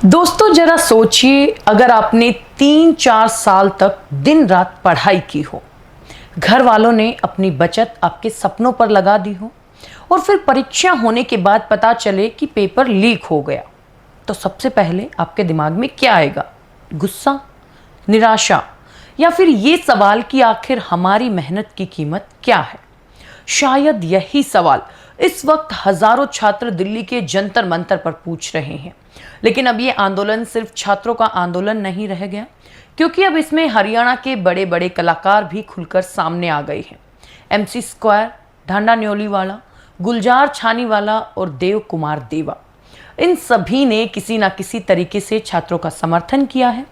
दोस्तों जरा सोचिए, अगर आपने 3-4 साल तक दिन रात पढ़ाई की हो, घर वालों ने अपनी बचत आपके सपनों पर लगा दी हो और फिर परीक्षा होने के बाद पता चले कि पेपर लीक हो गया, तो सबसे पहले आपके दिमाग में क्या आएगा? गुस्सा, निराशा, या फिर ये सवाल कि आखिर हमारी मेहनत की कीमत क्या है? शायद यही सवाल इस वक्त हजारों छात्र दिल्ली के जंतर मंतर पर पूछ रहे हैं। लेकिन अब ये आंदोलन सिर्फ छात्रों का आंदोलन नहीं रह गया, क्योंकि अब इसमें हरियाणा के बड़े बड़े कलाकार भी खुलकर सामने आ गए हैं। एमसी स्क्वायर, ढांडा न्योलीवाला, गुलजार छानीवाला और देव कुमार देवा, इन सभी ने किसी ना किसी तरीके से छात्रों का समर्थन किया है।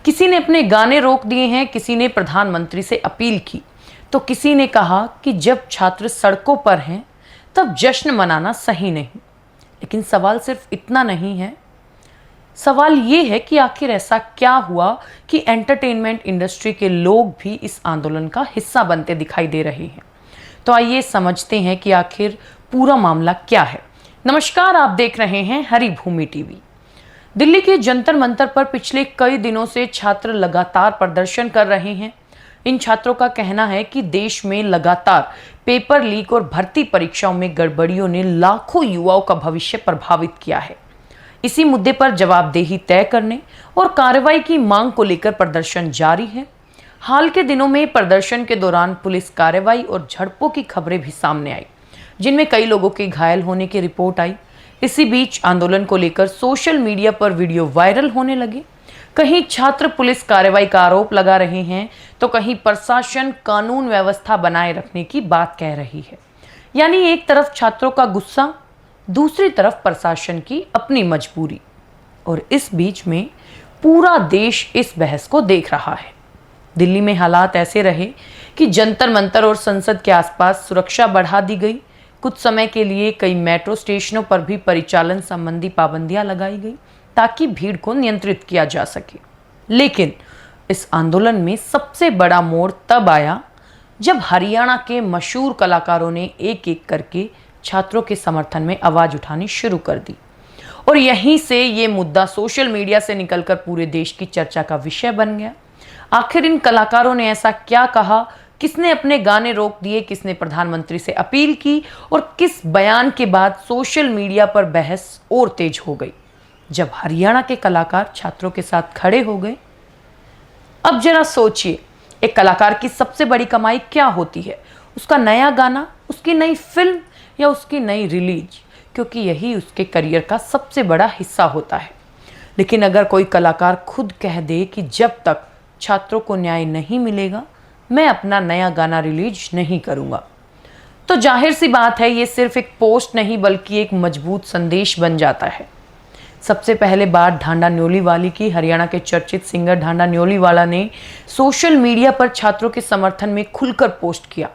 किसी ने अपने गाने रोक दिए हैं, किसी ने प्रधानमंत्री से अपील की, तो किसी ने कहा कि जब छात्र सड़कों पर हैं तब जश्न मनाना सही नहीं। लेकिन सवाल सिर्फ इतना नहीं है, सवाल ये है कि आखिर ऐसा क्या हुआ कि एंटरटेनमेंट इंडस्ट्री के लोग भी इस आंदोलन का हिस्सा बनते दिखाई दे रहे हैं। तो आइए समझते हैं कि आखिर पूरा मामला क्या है। नमस्कार, आप देख रहे हैं हरी भूमि टीवी। दिल्ली के जंतर मंतर पर पिछले कई दिनों से छात्र लगातार प्रदर्शन कर रहे हैं। इन छात्रों का कहना है कि देश में लगातार पेपर लीक और भर्ती परीक्षाओं में गड़बड़ियों ने लाखों युवाओं का भविष्य प्रभावित किया है। इसी मुद्दे पर जवाबदेही तय करने और कार्रवाई की मांग को लेकर प्रदर्शन जारी है। हाल के दिनों में प्रदर्शन के दौरान पुलिस कार्रवाई और झड़पों की खबरें भी सामने आई, जिनमें कई लोगों के घायल होने की रिपोर्ट आई। इसी बीच आंदोलन को लेकर सोशल मीडिया पर वीडियो वायरल होने लगे। कहीं छात्र पुलिस कार्रवाई का आरोप लगा रहे हैं, तो कहीं प्रशासन कानून व्यवस्था बनाए रखने की बात कह रही है। यानी एक तरफ छात्रों का गुस्सा, दूसरी तरफ प्रशासन की अपनी मजबूरी। और इस बीच में पूरा देश इस बहस को देख रहा है। दिल्ली में हालात ऐसे रहे कि जंतर मंतर और संसद के आसपास सुरक्षा बढ़ा दी गई। कुछ समय के लिए कई मेट्रो स्टेशनों पर भी परिचालन संबंधी पाबंदियां लगाई गई, ताकि भीड़ को नियंत्रित किया जा सके। लेकिन इस आंदोलन में सबसे बड़ा मोड़ तब आया जब हरियाणा के मशहूर कलाकारों ने एक एक करके छात्रों के समर्थन में आवाज उठानी शुरू कर दी। और यहीं से ये मुद्दा सोशल मीडिया से निकलकर पूरे देश की चर्चा का विषय बन गया। आखिर इन कलाकारों ने ऐसा क्या कहा? किसने अपने गाने रोक दिए, किसने प्रधानमंत्री से अपील की, और किस बयान के बाद सोशल मीडिया पर बहस और तेज हो गई जब हरियाणा के कलाकार छात्रों के साथ खड़े हो गए? अब जरा सोचिए, एक कलाकार की सबसे बड़ी कमाई क्या होती है? उसका नया गाना, उसकी नई फिल्म या उसकी नई रिलीज, क्योंकि यही उसके करियर का सबसे बड़ा हिस्सा होता है। लेकिन अगर कोई कलाकार खुद कह दे कि जब तक छात्रों को न्याय नहीं मिलेगा, मैं अपना नया गाना रिलीज नहीं करूंगा, तो जाहिर सी बात है ये सिर्फ एक पोस्ट नहीं बल्कि एक मजबूत संदेश बन जाता है। सबसे पहले बात ढांडा न्योलीवाला की। हरियाणा के चर्चित सिंगर ढांडा न्योलीवाला ने सोशल मीडिया पर छात्रों के समर्थन में खुलकर पोस्ट किया।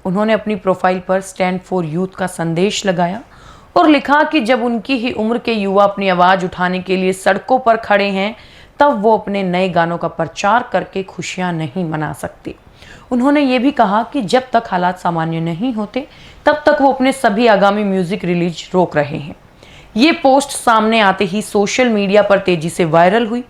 उन्होंने अपनी प्रोफाइल पर स्टैंड फॉर यूथ का संदेश लगाया और लिखा कि जब उनकी ही उम्र के युवा अपनी आवाज उठाने के लिए सड़कों पर खड़े हैं, तब वो अपने नए गानों का प्रचार करके खुशियां नहीं मना सकते। उन्होंने ये भी कहा कि जब तक हालात सामान्य नहीं होते, तब तक वो अपने सभी आगामी म्यूजिक रिलीज रोक रहे हैं। ये पोस्ट सामने आते ही सोशल मीडिया पर तेजी से वायरल हुई।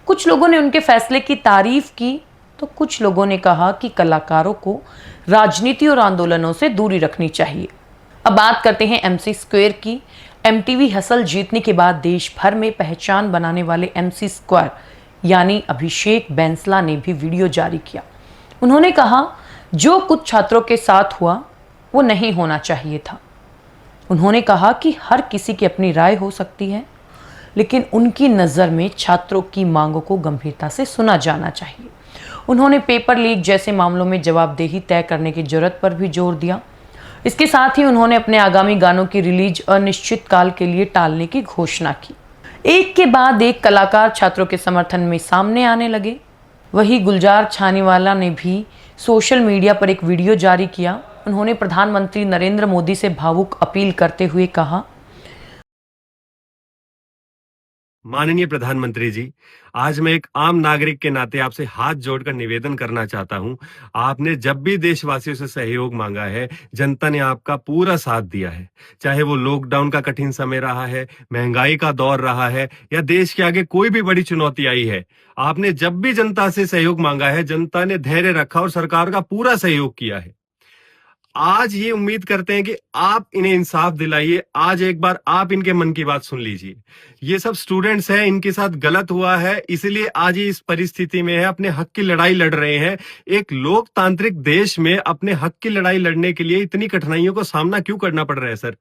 कुछ लोगों ने उनके फैसले की तारीफ की, तो कुछ लोगों ने कहा कि कलाकारों को राजनीति और आंदोलनों से दूरी रखनी चाहिए। अब बात करते हैं एमसी स्क्वायर की। एमटीवी हसल जीतने के बाद देश भर में पहचान बनाने वाले एमसी स्क्वायर यानी अभिषेक बैंसला ने भी वीडियो जारी किया। उन्होंने कहा, जो कुछ छात्रों के साथ हुआ वो नहीं होना चाहिए था। उन्होंने कहा कि हर किसी की अपनी राय हो सकती है, लेकिन उनकी नज़र में छात्रों की मांगों को गंभीरता से सुना जाना चाहिए। उन्होंने पेपर लीक जैसे मामलों में जवाबदेही तय करने की जरूरत पर भी जोर दिया। इसके साथ ही उन्होंने अपने आगामी गानों की रिलीज अनिश्चित काल के लिए टालने की घोषणा की। एक के बाद एक कलाकार छात्रों के समर्थन में सामने आने लगे। वही गुलजार छानीवाला ने भी सोशल मीडिया पर एक वीडियो जारी किया। उन्होंने प्रधानमंत्री नरेंद्र मोदी से भावुक अपील करते हुए कहा, माननीय प्रधानमंत्री जी, आज मैं एक आम नागरिक के नाते आपसे हाथ जोड़कर निवेदन करना चाहता हूं। आपने जब भी देशवासियों से सहयोग मांगा है, जनता ने आपका पूरा साथ दिया है। चाहे वो लॉकडाउन का कठिन समय रहा है, महंगाई का दौर रहा है या देश के आगे कोई भी बड़ी चुनौती आई है, आपने जब भी जनता से सहयोग मांगा है, जनता ने धैर्य रखा और सरकार का पूरा सहयोग किया है। आज ये उम्मीद करते हैं कि आप इन्हें इंसाफ दिलाइए। आज एक बार आप इनके मन की बात सुन लीजिए। ये सब स्टूडेंट्स हैं, इनके साथ गलत हुआ है, इसलिए आज ये इस परिस्थिति में है, अपने हक की लड़ाई लड़ रहे हैं। एक लोकतांत्रिक देश में अपने हक की लड़ाई लड़ने के लिए इतनी कठिनाइयों का सामना क्यों करना पड़ रहा है सर?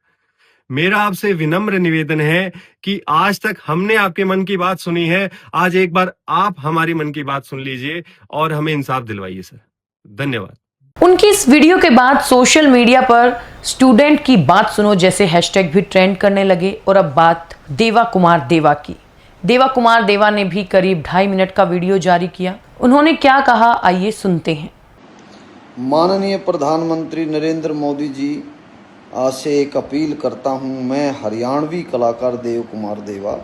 मेरा आपसे विनम्र निवेदन है कि आज तक हमने आपके मन की बात सुनी है, आज एक बार आप हमारी मन की बात सुन लीजिए और हमें इंसाफ दिलवाइए सर। धन्यवाद। उनकी इस वीडियो के बाद सोशल मीडिया पर स्टूडेंट की बात सुनो जैसे हैशटैग भी ट्रेंड करने लगे। और अब बात देवा कुमार देवा की। देवा कुमार देवा ने भी करीब 2.5 मिनट का वीडियो जारी किया। उन्होंने क्या कहा, आइए सुनते हैं। माननीय प्रधानमंत्री नरेंद्र मोदी जी से एक अपील करता हूं। मैं हरियाणवी कलाकार देव कुमार देवा,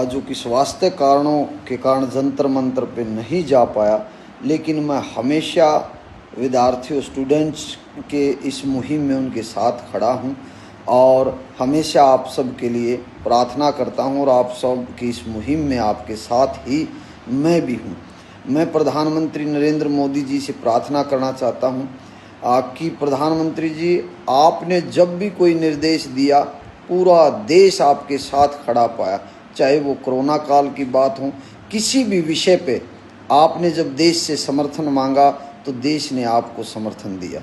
जो कि स्वास्थ्य कारणों के कारण जंतर मंतर पे नहीं जा पाया, लेकिन मैं हमेशा विद्यार्थियों स्टूडेंट्स के इस मुहिम में उनके साथ खड़ा हूं और हमेशा आप सब के लिए प्रार्थना करता हूं और आप सब की इस मुहिम में आपके साथ ही मैं भी हूं। मैं प्रधानमंत्री नरेंद्र मोदी जी से प्रार्थना करना चाहता हूं कि प्रधानमंत्री जी, आपने जब भी कोई निर्देश दिया, पूरा देश आपके साथ खड़ा पाया। चाहे वो कोरोना काल की बात हो, किसी भी विषय पे आपने जब देश से समर्थन मांगा तो देश ने आपको समर्थन दिया।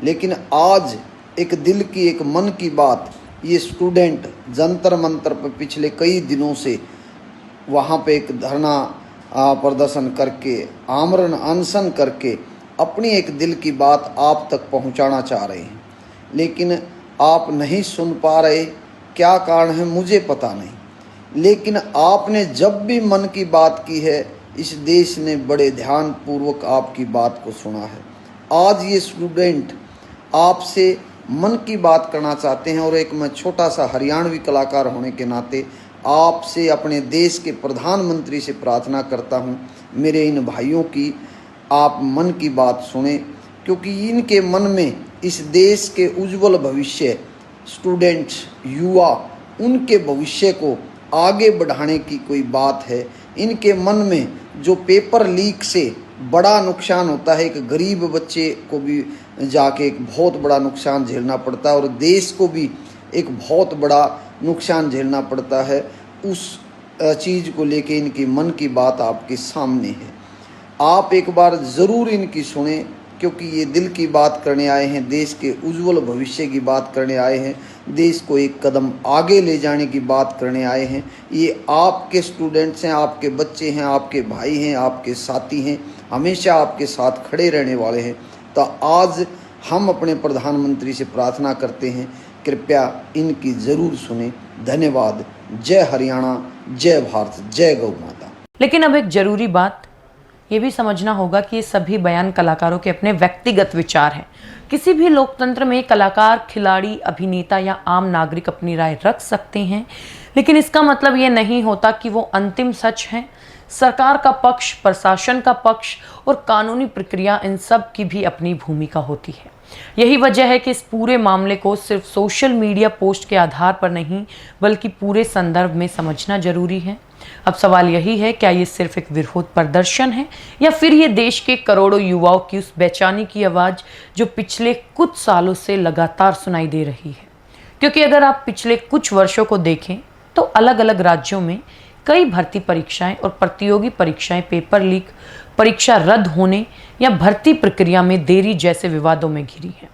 लेकिन आज एक दिल की, एक मन की बात, ये स्टूडेंट जंतर मंतर पर पिछले कई दिनों से वहाँ पे एक धरना प्रदर्शन करके, आमरण अनशन करके अपनी एक दिल की बात आप तक पहुँचाना चाह रहे हैं, लेकिन आप नहीं सुन पा रहे। क्या कारण है मुझे पता नहीं, लेकिन आपने जब भी मन की बात की है, इस देश ने बड़े ध्यान पूर्वक आपकी बात को सुना है। आज ये स्टूडेंट आपसे मन की बात करना चाहते हैं और एक मैं छोटा सा हरियाणवी कलाकार होने के नाते आपसे, अपने देश के प्रधानमंत्री से प्रार्थना करता हूं, मेरे इन भाइयों की आप मन की बात सुने, क्योंकि इनके मन में इस देश के उज्जवल भविष्य, स्टूडेंट्स, युवा, उनके भविष्य को आगे बढ़ाने की कोई बात है। इनके मन में जो पेपर लीक से बड़ा नुकसान होता है, एक गरीब बच्चे को भी जाके एक बहुत बड़ा नुकसान झेलना पड़ता है और देश को भी एक बहुत बड़ा नुकसान झेलना पड़ता है, उस चीज़ को लेके इनकी मन की बात आपके सामने है। आप एक बार ज़रूर इनकी सुने, क्योंकि ये दिल की बात करने आए हैं, देश के उज्जवल भविष्य की बात करने आए हैं, देश को एक कदम आगे ले जाने की बात करने आए हैं। ये आपके स्टूडेंट्स हैं, आपके बच्चे हैं, आपके भाई हैं, आपके साथी हैं, हमेशा आपके साथ खड़े रहने वाले हैं। तो आज हम अपने प्रधानमंत्री से प्रार्थना करते हैं, कृपया इनकी ज़रूर सुने। धन्यवाद। जय हरियाणा, जय भारत, जय गौ माता। लेकिन अब एक जरूरी बात ये भी समझना होगा कि ये सभी बयान कलाकारों के अपने व्यक्तिगत विचार हैं। किसी भी लोकतंत्र में कलाकार, खिलाड़ी, अभिनेता या आम नागरिक अपनी राय रख सकते हैं, लेकिन इसका मतलब ये नहीं होता कि वो अंतिम सच है। सरकार का पक्ष, प्रशासन का पक्ष और कानूनी प्रक्रिया, इन सब की भी अपनी भूमिका होती है। यही वजह है कि इस पूरे मामले को सिर्फ सोशल मीडिया पोस्ट के आधार पर नहीं, बल्कि पूरे संदर्भ में समझना जरूरी है। अब सवाल यही है, क्या ये सिर्फ एक विरोध प्रदर्शन है या फिर ये देश के करोड़ों युवाओं की उस बेचैनी की आवाज़ जो पिछले कुछ सालों से लगातार सुनाई दे रही है। क्योंकि अगर आप पिछले कुछ वर्षों को देखें तो अलग अलग राज्यों में कई भर्ती परीक्षाएं और प्रतियोगी परीक्षाएं पेपर लीक, परीक्षा रद्द होने या भर्ती प्रक्रिया में देरी जैसे विवादों में घिरी है।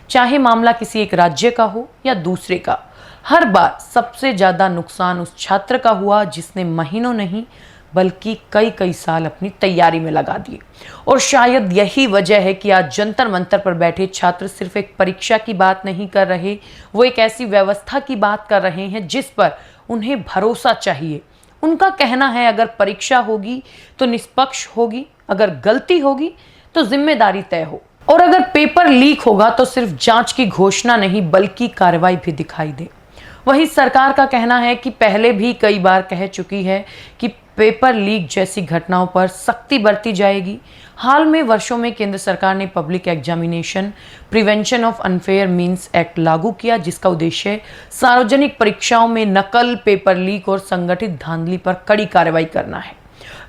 चाहे मामला किसी एक राज्य का हो या दूसरे का, हर बार सबसे ज़्यादा नुकसान उस छात्र का हुआ जिसने महीनों नहीं बल्कि कई कई साल अपनी तैयारी में लगा दिए। और शायद यही वजह है कि आज जंतर मंतर पर बैठे छात्र सिर्फ एक परीक्षा की बात नहीं कर रहे, वो एक ऐसी व्यवस्था की बात कर रहे हैं जिस पर उन्हें भरोसा चाहिए। उनका कहना है, अगर परीक्षा होगी तो निष्पक्ष होगी, अगर गलती होगी तो जिम्मेदारी तय हो, और अगर पेपर लीक होगा तो सिर्फ जांच की घोषणा नहीं बल्कि कार्रवाई भी दिखाई दे। वहीं सरकार का कहना है कि पहले भी कई बार कह चुकी है कि पेपर लीक जैसी घटनाओं पर सख्ती बरती जाएगी। हाल में वर्षों में केंद्र सरकार ने public examination prevention of unfair means act लागू किया, जिसका उद्देश्य सार्वजनिक परीक्षाओं में नकल, पेपर लीक और संगठित धांधली पर कड़ी कार्रवाई करना है।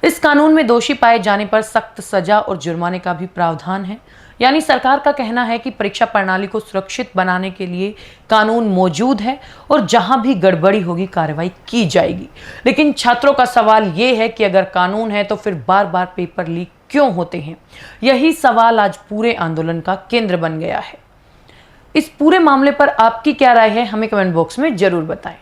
इस कानून में दोषी पाए जाने पर सख्त सजा और जुर्माने का भी प्रावधान है। यानी सरकार का कहना है कि परीक्षा प्रणाली को सुरक्षित बनाने के लिए कानून मौजूद है और जहां भी गड़बड़ी होगी कार्रवाई की जाएगी। लेकिन छात्रों का सवाल ये है कि अगर कानून है तो फिर बार बार पेपर लीक क्यों होते हैं? यही सवाल आज पूरे आंदोलन का केंद्र बन गया है। इस पूरे मामले पर आपकी क्या राय है, हमें कमेंट बॉक्स में जरूर बताएं।